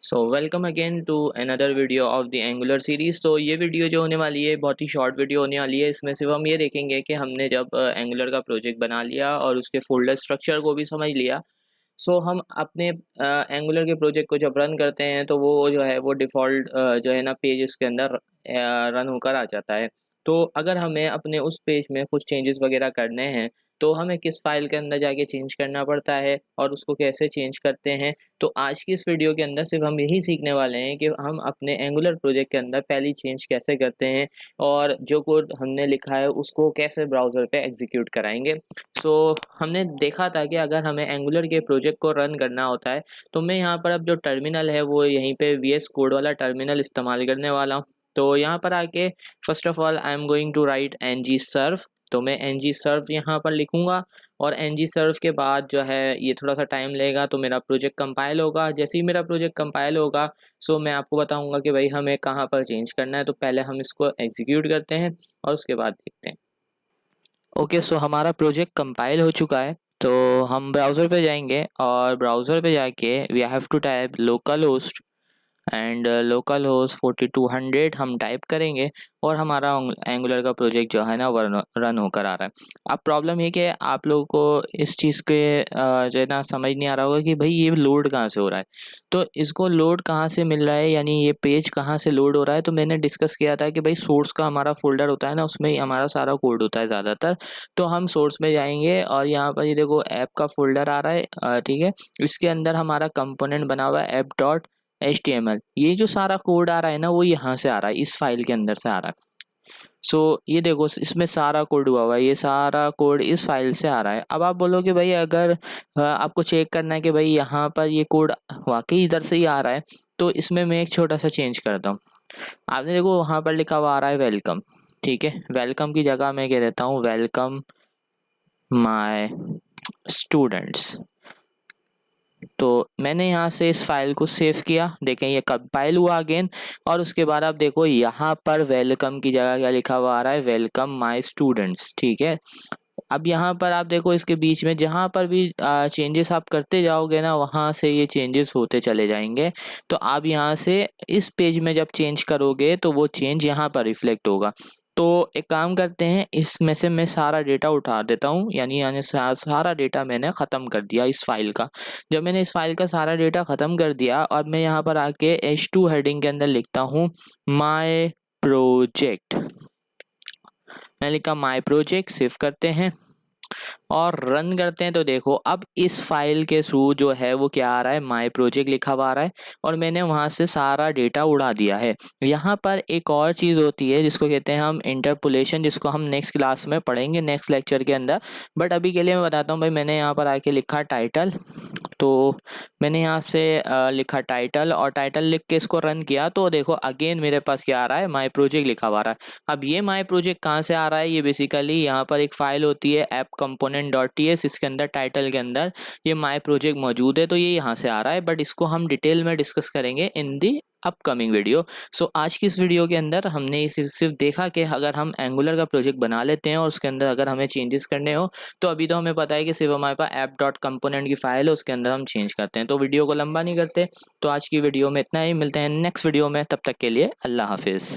So welcome again to another video of the Angular series. तो ये video जो होने वाली है बहुत ही शॉर्ट वीडियो होने वाली है। इसमें सिर्फ हम ये देखेंगे कि हमने जब एंगुलर का प्रोजेक्ट बना लिया और उसके फोल्डर स्ट्रक्चर को भी समझ लिया। सो हम अपने एंगुलर के प्रोजेक्ट को जब रन करते हैं तो वो जो है वो डिफ़ॉल्ट जो है ना पेज उसके अंदर रन होकर आ जाता है। तो अगर हमें अपने उस पेज में कुछ चेंजेस वगैरह करने हैं तो हमें किस फ़ाइल के अंदर जाके चेंज करना पड़ता है और उसको कैसे चेंज करते हैं। तो आज की इस वीडियो के अंदर सिर्फ हम यही सीखने वाले हैं कि हम अपने एंगुलर प्रोजेक्ट के अंदर पहली चेंज कैसे करते हैं और जो कोड हमने लिखा है उसको कैसे ब्राउज़र पे एग्जीक्यूट कराएंगे। सो हमने देखा था कि अगर हमें एंगुलर के प्रोजेक्ट को रन करना होता है तो मैं यहाँ पर अब जो टर्मिनल है वो यहीं पे VS कोड वाला टर्मिनल इस्तेमाल करने वाला हूँ। तो यहाँ पर आके first of all I am going to write ng serve. तो मैं ng सर्व यहाँ पर लिखूँगा और ng सर्व के बाद जो है ये थोड़ा सा टाइम लेगा तो मेरा प्रोजेक्ट कंपाइल होगा। जैसे ही मेरा प्रोजेक्ट कंपाइल होगा सो मैं आपको बताऊँगा कि भाई हमें कहाँ पर चेंज करना है। तो पहले हम इसको एग्जीक्यूट करते हैं और उसके बाद देखते हैं। ओके सो हमारा प्रोजेक्ट कंपाइल हो चुका है। तो हम ब्राउज़र पे जाएंगे और ब्राउज़र पे जाके we have to type local host and local host 4200 हम टाइप करेंगे और हमारा एंगुलर का प्रोजेक्ट जो है ना वो रन होकर आ रहा है। अब प्रॉब्लम ये कि आप लोगों को इस चीज़ के जो है ना समझ नहीं आ रहा होगा कि भाई ये लोड कहाँ से हो रहा है। तो इसको लोड कहाँ से मिल रहा है, यानी ये पेज कहाँ से लोड हो रहा है। तो मैंने डिस्कस किया था कि भाई सोर्स का हमारा फोल्डर होता है ना, उसमें ही हमारा सारा कोड होता है ज़्यादातर। तो हम सोर्स में जाएंगे और यहाँ पर ये देखो ऐप का फोल्डर आ रहा है, ठीक है। इसके अंदर हमारा कंपोनेंट बना हुआ है app.html। ये जो सारा कोड आ रहा है ना वो यहाँ से आ रहा है, इस फाइल के अंदर से आ रहा है। सो ये देखो इसमें सारा कोड हुआ हुआ है, ये सारा कोड इस फाइल से आ रहा है। अब आप बोलोगे भाई अगर आपको चेक करना है कि भाई यहाँ पर ये कोड वाकई इधर से ही आ रहा है तो इसमें मैं एक छोटा सा चेंज करता हूँ। आपने देखो वहाँ पर लिखा हुआ आ रहा है वेलकम, ठीक है। वेलकम की जगह मैं कह देता हूँ वेलकम माय स्टूडेंट्स। तो मैंने यहाँ से इस फाइल को सेव किया, देखें ये कंपाइल हुआ अगेन। और उसके बाद आप देखो यहाँ पर वेलकम की जगह क्या लिखा हुआ आ रहा है, वेलकम माय स्टूडेंट्स, ठीक है। अब यहाँ पर आप देखो इसके बीच में जहाँ पर भी चेंजेस आप करते जाओगे ना वहाँ से ये चेंजेस होते चले जाएंगे। तो आप यहाँ से इस पेज में जब चेंज करोगे तो वो चेंज यहाँ पर रिफ्लेक्ट होगा। तो एक काम करते हैं, इसमें से मैं सारा डेटा उठा देता हूँ, यानी सारा डेटा मैंने ख़त्म कर दिया इस फाइल का। जब मैंने इस फाइल का सारा डेटा ख़त्म कर दिया और मैं यहाँ पर आके H2 हेडिंग के अंदर लिखता हूँ माय प्रोजेक्ट। मैं लिखा माय प्रोजेक्ट, सेव करते हैं और रन करते हैं। तो देखो अब इस फाइल के थ्रू जो है वो क्या आ रहा है, माय प्रोजेक्ट लिखा हुआ आ रहा है और मैंने वहाँ से सारा डेटा उड़ा दिया है। यहाँ पर एक और चीज़ होती है जिसको कहते हैं हम इंटरपोलेशन, जिसको हम नेक्स्ट क्लास में पढ़ेंगे, नेक्स्ट लेक्चर के अंदर। बट अभी के लिए मैं बताता हूँ भाई, मैंने यहाँ पर आके लिखा टाइटल। तो मैंने यहाँ से लिखा टाइटल और टाइटल लिख के इसको रन किया तो देखो अगेन मेरे पास क्या आ रहा है, माय प्रोजेक्ट लिखा हुआ आ रहा है। अब ये माय प्रोजेक्ट कहाँ से आ रहा है, ये बेसिकली यहाँ पर एक फाइल होती है ऐप कंपोनेंट डॉट ts, इसके अंदर टाइटल के अंदर ये माय प्रोजेक्ट मौजूद है। तो ये यहाँ से आ रहा है, बट इसको हम डिटेल में डिस्कस करेंगे इन दी अपकमिंग वीडियो। सो आज की इस वीडियो के अंदर हमने सिर्फ देखा कि अगर हम एंगुलर का प्रोजेक्ट बना लेते हैं और उसके अंदर अगर हमें चेंजेस करने हो तो अभी तो हमें पता है कि सिर्फ हमारे पास ऐप डॉट कंपोनेंट की फाइल है, उसके अंदर हम चेंज करते हैं। तो वीडियो को लंबा नहीं करते, तो आज की वीडियो में इतना ही। मिलते हैं नेक्स्ट वीडियो में, तब तक के लिए अल्लाह हाफिज़।